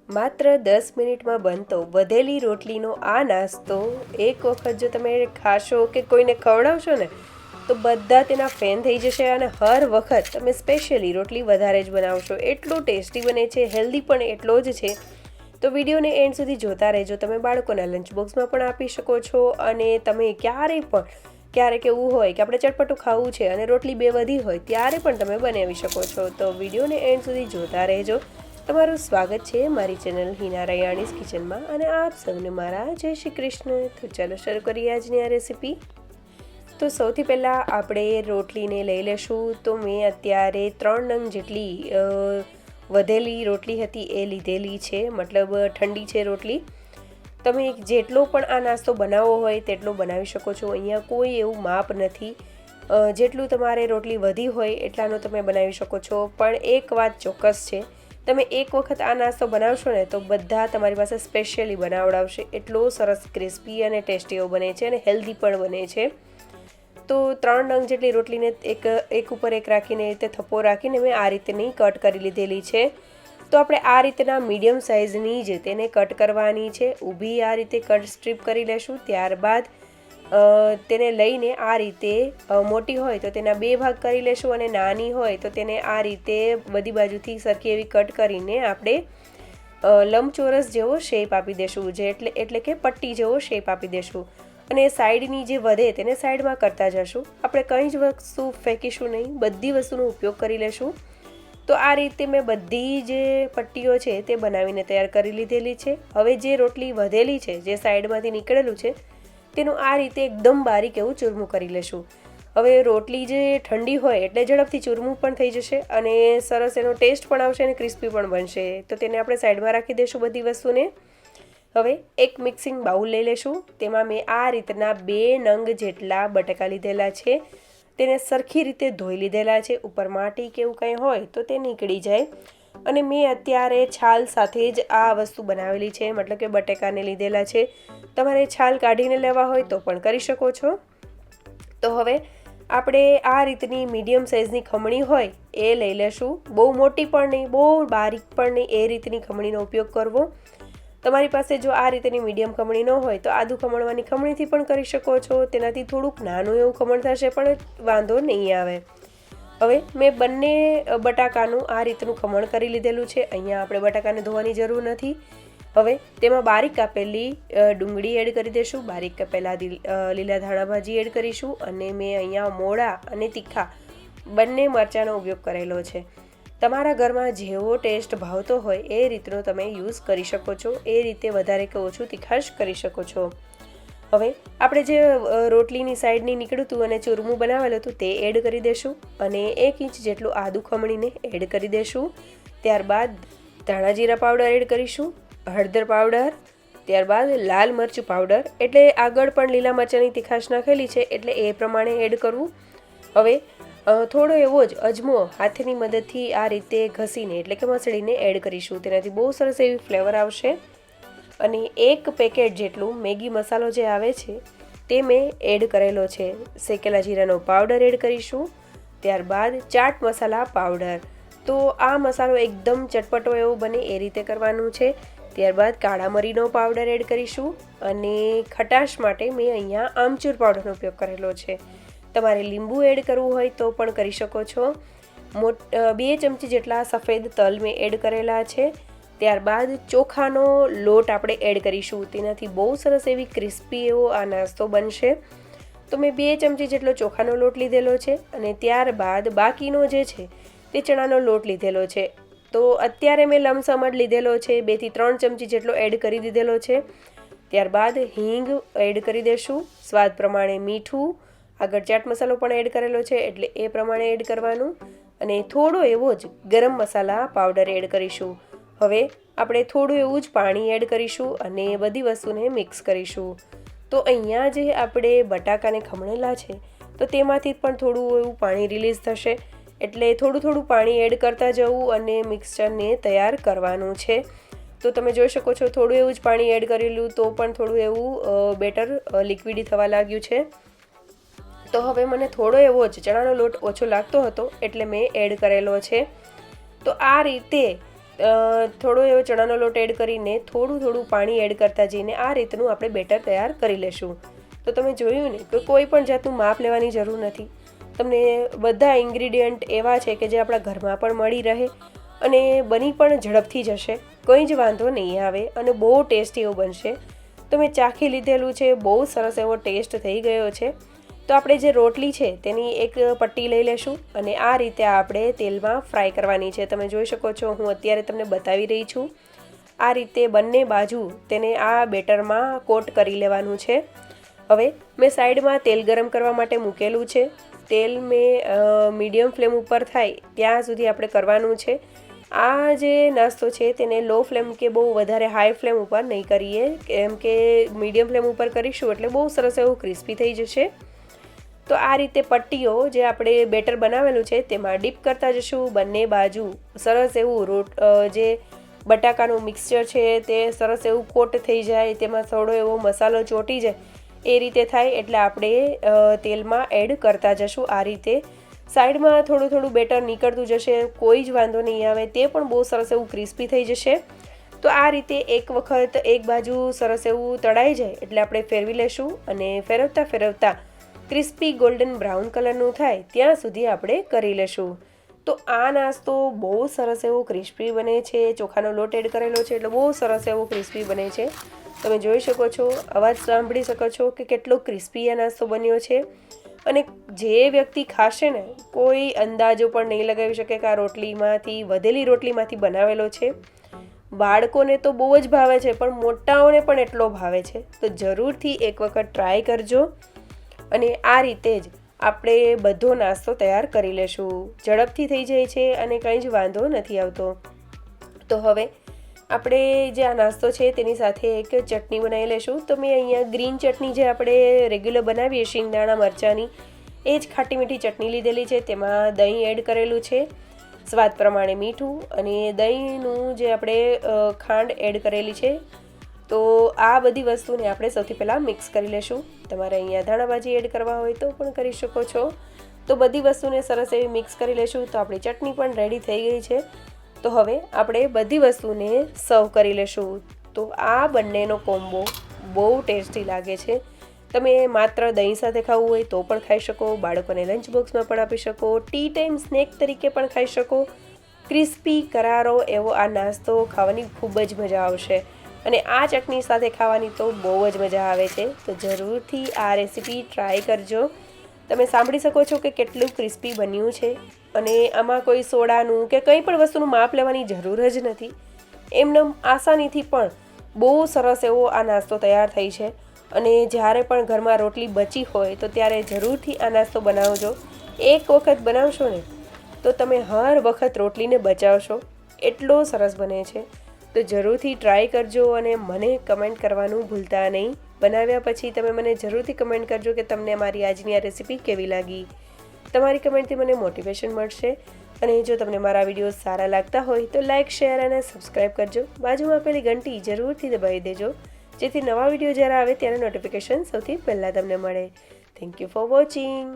માત્ર 10 મિનિટમાં બનતો વધેલી રોટલીનો આ નાસ્તો એક વખત જો તમે ખાશો કે કોઈને ખવડાવશો ને તો બધા તેના ફેન થઈ જશે અને હર વખત તમે સ્પેશિયલી રોટલી વધારે જ બનાવશો. એટલો ટેસ્ટી બને છે, હેલ્ધી પણ એટલો જ છે. તો વિડીયોને એન્ડ સુધી જોતા રહેજો. તમે બાળકોના લંચ બોક્સમાં પણ આપી શકો છો અને તમે ક્યારેક એવું હોય કે આપણે ચટપટું ખાવું છે અને રોટલી બે વધી હોય ત્યારે પણ તમે બનાવી શકો છો. તો વિડીયોને એન્ડ સુધી જોતા રહેજો. તમારું સ્વાગત છે મારી ચેનલ હિના રૈયાણીઝ કિચનમાં અને આપ સૌને મારા જય શ્રી કૃષ્ણ. તો ચાલો શરૂ કરીએ આજની આ રેસીપી. તો સૌથી પહેલાં આપણે રોટલીને લઈ લેશું. તો મેં અત્યારે 3 નંગ જેટલી વધેલી રોટલી હતી એ લીધેલી છે, મતલબ ઠંડી છે રોટલી. તમે જેટલો પણ આ નાસ્તો બનાવવો હોય તેટલો બનાવી શકો છો. અહીંયા કોઈ એવું માપ નથી, જેટલું તમારે રોટલી વધી હોય એટલાનો તમે બનાવી શકો છો. પણ એક વાત ચોક્કસ છે, તમે એક વખત આ નાસ્તો બનાવશો ને તો બધા તમારી પાસે સ્પેશિયલી બનાવડાવશે. એટલો સરસ ક્રિસ્પી અને ટેસ્ટીઓ બને છે અને હેલ્ધી પણ બને છે. તો 3 નંગ જેટલી રોટલીને એક ઉપર એક રાખીને રીતે થપ્પો રાખીને મેં આ રીતની કટ કરી લીધેલી છે. તો આપણે આ રીતના મીડિયમ સાઇઝની જ તેને કટ કરવાની છે. ઊભી આ રીતે કટ સ્ટ્રીપ કરી લેશું. ત્યારબાદ તેને લઈને આ રીતે મોટી હોય તો તેના 2 ભાગ કરી લેશું અને નાની હોય તો તેને આ રીતે બધી બાજુથી સરખી એવી કટ કરીને આપણે લંબચોરસ જેવો શેપ આપી દેશું, એટલે કે પટ્ટી જેવો શેપ આપી દેશું. અને સાઈડની જે વધે તેને સાઈડમાં કરતા જશું. આપણે કંઈ જ વસ્તુ ફેંકીશું નહીં, બધી વસ્તુનો ઉપયોગ કરી લેશું. તો આ રીતે મેં બધી જે પટ્ટીઓ છે તે બનાવીને તૈયાર કરી લીધેલી છે. હવે જે રોટલી વધેલી છે, જે સાઈડમાંથી નીકળેલું છે, તેનું આ રીતે એકદમ બારીક એવું ચૂરમું કરી લેશું. હવે રોટલી જે ઠંડી હોય એટલે ઝડપથી ચૂરમું પણ થઈ જશે અને સરસ એનો ટેસ્ટ પણ આવશે અને ક્રિસ્પી પણ બનશે. તો તેને આપણે સાઈડમાં રાખી દઈશું બધી વસ્તુને. હવે એક મિક્સિંગ બાઉલ લઈ લેશું. તેમાં મેં આ રીતના 2 નંગ જેટલા બટાકા લીધેલા છે. તેને સરખી રીતે ધોઈ લીધેલા છે. ઉપર માટી કે એવું કંઈ હોય તો તે નીકળી જાય. અને મેં અત્યારે છાલ સાથે જ આ વસ્તુ બનાવેલી છે, મતલબ કે બટેકાને લીધેલા છે. તમારે છાલ કાઢીને લેવા હોય તો પણ કરી શકો છો. તો હવે આપણે આ રીતની મીડિયમ સાઇઝની ખમણી હોય એ લઈ લેશું. બહુ મોટી પણ નહીં, બહુ બારીક પણ નહીં, એ રીતની ખમણીનો ઉપયોગ કરવો. તમારી પાસે જો આ રીતની મીડિયમ ખમણી ન હોય તો આદુ ખમણવાની ખમણીથી પણ કરી શકો છો. તેનાથી થોડુંક નાનું એવું ખમણ થશે પણ વાંધો નહીં આવે. હવે મેં બંને બટાકાનું આ રીતનું ખમણ કરી લીધેલું છે. અહીંયા આપણે બટાકાને ધોવાની જરૂર નથી. હવે તેમાં બારીક કાપેલી ડુંગળી એડ કરી દઈશું, બારીક કાપેલા લીલા ધાણા ભાજી એડ કરીશું અને મેં અહીંયા મોળા અને તીખા બંને મરચાંનો ઉપયોગ કરેલો છે. તમારા ઘરમાં જેવો ટેસ્ટ ભાવતો હોય એ રીતનો તમે યુઝ કરી શકો છો. એ રીતે વધારે કે ઓછું તીખાશ કરી શકો છો. હવે આપણે જે રોટલીની સાઈડની નીકળ્યું હતું અને ચૂરમું બનાવેલું હતું તે એડ કરી દઈશું અને 1 ઇંચ જેટલું આદુ ખમણીને એડ કરી દઈશું. ત્યારબાદ ધાણા જીરા પાવડર એડ કરીશું, હળદર પાવડર, ત્યારબાદ લાલ મરચું પાવડર. એટલે આગળ પણ લીલા મરચાંની તીખાશ નાખેલી છે એટલે એ પ્રમાણે એડ કરવું. હવે થોડો એવો જ અજમો હાથની મદદથી આ રીતે ઘસીને એટલે કે મસળીને એડ કરીશું. તેનાથી બહુ સરસ એવી ફ્લેવર આવશે. અને 1 પેકેટ જેટલું મેગી મસાલો જે આવે છે તે મેં એડ કરેલો છે. શેકેલા જીરાનો પાવડર એડ કરીશું. ત્યારબાદ ચાટ મસાલા પાવડર. તો આ મસાલો એકદમ ચટપટો એવો બને એ રીતે કરવાનું છે. ત્યારબાદ કાળા મરીનો પાવડર એડ કરીશું અને ખટાશ માટે મેં અહીંયા આમચૂર પાવડરનો ઉપયોગ કરેલો છે. તમારે લીંબુ એડ કરવું હોય તો પણ કરી શકો છો. 2 ચમચી જેટલા સફેદ તલ મેં એડ કરેલા છે. ત્યારબાદ ચોખાનો લોટ આપણે એડ કરીશું. તેનાથી બહુ સરસ એવી ક્રિસ્પી એવો આ નાસ્તો બનશે. તો મેં 2 ચમચી જેટલો ચોખાનો લોટ લીધેલો છે અને ત્યારબાદ બાકીનો જે છે તે ચણાનો લોટ લીધેલો છે. તો અત્યારે મેં લમસમ જ લીધેલો છે, 2 થી 3 ચમચી જેટલો એડ કરી દીધેલો છે. ત્યારબાદ હિંગ એડ કરી દેશું, સ્વાદ પ્રમાણે મીઠું, આગળ ચાટ મસાલો પણ એડ કરેલો છે એટલે એ પ્રમાણે એડ કરવાનું અને થોડો એવો જ ગરમ મસાલા પાવડર એડ કરીશું. હવે આપણે થોડું એવું જ પાણી એડ કરીશું અને બધી વસ્તુને મિક્સ કરીશું. તો અહીંયા જે આપણે બટાકાને ખમણેલા છે તો તેમાંથી પણ થોડું એવું પાણી રિલીઝ થશે એટલે થોડું પાણી એડ કરતા જવું અને મિક્સચરને તૈયાર કરવાનું છે. તો તમે જોઈ શકો છો થોડું એવું જ પાણી એડ કરેલું તો પણ થોડું એવું બેટર લિક્વિડી થવા લાગ્યું છે. તો હવે મને થોડો એવો જ ચણાનો લોટ ઓછો લાગતો હતો એટલે મેં એડ કરેલો છે. તો આ રીતે થોડો એવો ચણાનો લોટ એડ કરીને થોડું પાણી એડ કરતા જઈને આ રીતનું આપણે બેટર તૈયાર કરી લેશું. તો તમે જોયું ને કે કોઈ પણ જાતનું માપ લેવાની જરૂર નથી. તમને બધા ઇન્ગ્રીડિયન્ટ એવા છે કે જે આપણા ઘરમાં પણ મળી રહે અને બની પણ ઝડપથી જશે, કંઈ જ વાંધો નહીં આવે અને બહુ ટેસ્ટી એવું બનશે. તો મેં ચાખી લીધેલું છે, બહુ સરસ એવો ટેસ્ટ થઈ ગયો છે. તો આપણે જે રોટલી છે તેની એક પટ્ટી લઈ લેશું અને આ રીતે આપણે તેલમાં ફ્રાય કરવાની છે. તમે જોઈ શકો છો, હું અત્યારે તમને બતાવી રહી છું. આ રીતે બંને બાજુ તેને આ બેટરમાં કોટ કરી લેવાનું છે. હવે મેં સાઈડમાં તેલ ગરમ કરવા માટે મૂકેલું છે. તેલ મેં મીડિયમ ફ્લેમ ઉપર થાય ત્યાં સુધી આપણે કરવાનું છે. આ જે નાસ્તો છે તેને લો ફ્લેમ કે બહુ વધારે હાઈ ફ્લેમ ઉપર નહીં કરીએ, કેમ કે મીડિયમ ફ્લેમ ઉપર કરીશું એટલે બહુ સરસ એવું ક્રિસ્પી થઈ જશે. તો આ રીતે પટ્ટીઓ જે આપણે બેટર બનાવેલું છે તેમાં ડીપ કરતા જશું. બંને બાજુ સરસ એવું જે બટાકાનું મિક્સચર છે તે સરસ એવું કોટ થઈ જાય, તેમાં થોડો એવો મસાલો ચોંટી જાય, એ રીતે થાય એટલે આપણે તેલમાં એડ કરતા જશું. આ રીતે સાઈડમાં થોડું બેટર નીકળતું જશે, કોઈ જ વાંધો નહીં આવે, તે પણ બહુ સરસ એવું ક્રિસ્પી થઈ જશે. તો આ રીતે એક વખત એક બાજુ સરસ એવું તળાઈ જાય એટલે આપણે ફેરવી લેશું અને ફેરવતા ક્રિસ્પી ગોલ્ડન બ્રાઉન કલરનું થાય ત્યાં સુધી આપણે કરી લેશું. તો આ નાસ્તો બહુ સરસ એવો ક્રિસ્પી બને છે. ચોખાનો લોટ એડ કરેલો છે એટલે બહુ સરસ એવો ક્રિસ્પી બને છે. તમે જોઈ શકો છો, અવાજ સાંભળી શકો છો કે કેટલો ક્રિસ્પી આ નાસ્તો બન્યો છે. અને જે વ્યક્તિ ખાશે ને કોઈ અંદાજો પણ નહીં લગાવી શકે કે આ વધેલી રોટલીમાંથી બનાવેલો છે. બાળકોને તો બહુ જ ભાવે છે પણ મોટાઓને પણ એટલો ભાવે છે. તો જરૂરથી એક વખત ટ્રાય કરજો. અને આ રીતે જ આપણે બધો નાસ્તો તૈયાર કરી લેશું. ઝડપથી થઈ જાય છે અને કંઈ જ વાંધો નથી આવતો. તો હવે આપણે જે આ નાસ્તો છે તેની સાથે એક ચટણી બનાવી લેશું. તો મેં અહીંયા ગ્રીન ચટણી જે આપણે રેગ્યુલર બનાવીએ શિંગદાણા મરચાંની, એ જ ખાટી મીઠી ચટણી લીધેલી છે. તેમાં દહીં એડ કરેલું છે, સ્વાદ પ્રમાણે મીઠું અને દહીંનું જે આપણે ખાંડ એડ કરેલી છે. તો આ બધી વસ્તુને આપણે સૌથી પહેલાં મિક્સ કરી લેશું. તમારે અહીંયા ધાણાભાજી એડ કરવા હોય તો પણ કરી શકો છો. તો બધી વસ્તુને સરસ એવી મિક્સ કરી લેશું. તો આપણી ચટણી પણ રેડી થઈ ગઈ છે. તો હવે આપણે બધી વસ્તુને સર્વ કરી લેશું. તો આ બંનેનો કોમ્બો બહુ ટેસ્ટી લાગે છે. તમે માત્ર દહીં સાથે ખાવું હોય તો પણ ખાઈ શકો, બાળકોને લંચ બોક્સમાં પણ આપી શકો, ટી ટાઈમ સ્નેક તરીકે પણ ખાઈ શકો. ક્રિસ્પી કરારો એવો આ નાસ્તો ખાવાની ખૂબ જ મજા આવશે અને આ ચટણી સાથે ખાવાની તો બહુ જ મજા આવે છે. તો જરૂરથી આ રેસીપી ટ્રાય કરજો. તમે સાંભળી શકો છો કે કેટલું ક્રિસ્પી બન્યું છે અને આમાં કોઈ સોડાનું કે કંઈ પણ વસ્તુનું માપ લેવાની જરૂર જ નથી. એમને આસાનીથી પણ બહુ સરસ એવો આ નાસ્તો તૈયાર થઈ છે. અને જ્યારે પણ ઘરમાં રોટલી બચી હોય તો ત્યારે જરૂરથી આ નાસ્તો બનાવજો. એક વખત બનાવશો ને તો તમે હર વખત રોટલીને બચાવશો, એટલો સરસ બને છે. તો જરૂરથી ટ્રાય કરજો અને મને કમેન્ટ કરવાનું ભૂલતા નહીં. બનાવ્યા પછી તમે મને જરૂરથી કમેન્ટ કરજો કે તમને મારી આજની આ રેસીપી કેવી લાગી. તમારી કમેન્ટથી મને મોટિવેશન મળશે. અને જો તમને મારા વિડીયો સારા લાગતા હોય તો લાઇક, શેર અને સબસ્ક્રાઈબ કરજો. બાજુમાં આપેલી ઘંટી જરૂરથી દબાવી દેજો, જેથી નવા વિડીયો જ્યારે આવે ત્યારે નોટિફિકેશન સૌથી પહેલાં તમને મળે. Thank you for watching.